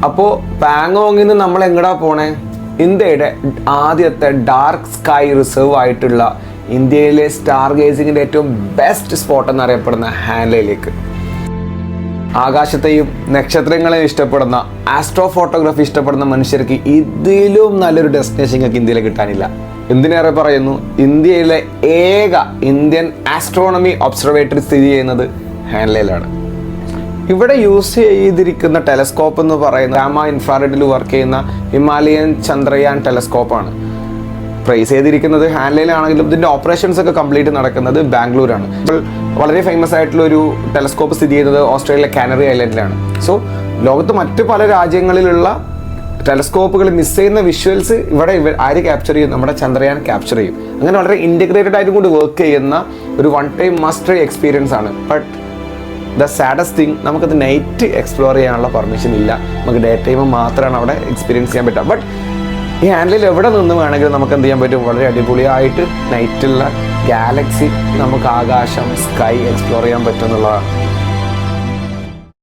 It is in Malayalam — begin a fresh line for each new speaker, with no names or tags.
അപ്പോൾ പാങ്ങോങ്ങിൽ നിന്ന് നമ്മൾ എങ്ങടാ പോണേ? ഇന്ത്യയുടെ ആദ്യത്തെ ഡാർക്ക് സ്കൈ റിസർവ് ആയിട്ടുള്ള ഇന്ത്യയിലെ സ്റ്റാർ ഗേസിങ്ങിൻ്റെ ഏറ്റവും ബെസ്റ്റ് സ്പോട്ട് എന്നറിയപ്പെടുന്ന ഹാൻലെയിലേക്ക്. ആകാശത്തെയും നക്ഷത്രങ്ങളെയും ഇഷ്ടപ്പെടുന്ന ആസ്ട്രോ ഫോട്ടോഗ്രാഫി ഇഷ്ടപ്പെടുന്ന മനുഷ്യർക്ക് ഇതിലും നല്ലൊരു ഡെസ്റ്റിനേഷൻ നിങ്ങൾക്ക് ഇന്ത്യയിൽ കിട്ടാനില്ല. എന്തിനേറെ പറയുന്നു, ഇന്ത്യയിലെ ഏക ഇന്ത്യൻ ആസ്ട്രോണമി ഒബ്സർവേറ്ററി സ്ഥിതി ചെയ്യുന്നത് ഹാൻലെയിലാണ്. ഇവിടെ യൂസ് ചെയ്തിരിക്കുന്ന ടെലസ്കോപ്പ് എന്ന് പറയുന്നത് ഗാമ ഇൻഫ്രാറെഡിൽ വർക്ക് ചെയ്യുന്ന ഹിമാലയൻ ചന്ദ്രയാൻ ടെലസ്കോപ്പാണ്. പ്രൈസ് ചെയ്തിരിക്കുന്നത് ഹാൻലെയിലാണെങ്കിലും ഇതിൻ്റെ ഓപ്പറേഷൻസ് ഒക്കെ കംപ്ലീറ്റ് നടക്കുന്നത് ബാംഗ്ലൂരാണ്. ഇപ്പോൾ വളരെ ഫേമസ് ആയിട്ടുള്ള ഒരു ടെലസ്കോപ്പ് സ്ഥിതി ചെയ്യുന്നത് ഓസ്ട്രേലിയയിലെ കാനറി ഐലൻഡിലാണ്. സോ ലോകത്ത് മറ്റ് പല രാജ്യങ്ങളിലുള്ള ടെലസ്കോപ്പുകൾ മിസ് ചെയ്യുന്ന വിഷ്വൽസ് ഇവിടെ ആര് ക്യാപ്ചർ ചെയ്യും? നമ്മുടെ ചന്ദ്രയാൻ ക്യാപ്ചർ ചെയ്യും. അങ്ങനെ വളരെ ഇൻറ്റഗ്രേറ്റഡ് ആയിട്ട് കൊണ്ട് വർക്ക് ചെയ്യുന്ന ഒരു one time must try experience ആണ്. ബട്ട് ദ സാഡസ്റ്റ് തിങ്, നമുക്കത് നൈറ്റ് എക്സ്പ്ലോർ ചെയ്യാനുള്ള പെർമിഷൻ ഇല്ല. നമുക്ക് ഡേ ടൈം മാത്രമാണ് അവിടെ എക്സ്പീരിയൻസ് ചെയ്യാൻ പറ്റുക. ബട്ട് ഈ ഹാൻഡിൽ എവിടെ നിന്ന് വേണമെങ്കിലും നമുക്ക് എന്ത് ചെയ്യാൻ പറ്റും? വളരെ അടിപൊളിയായിട്ട് നൈറ്റുള്ള ഗാലക്സി, നമുക്ക് ആകാശം, സ്കൈ എക്സ്പ്ലോർ ചെയ്യാൻ പറ്റും എന്നുള്ളതാണ്.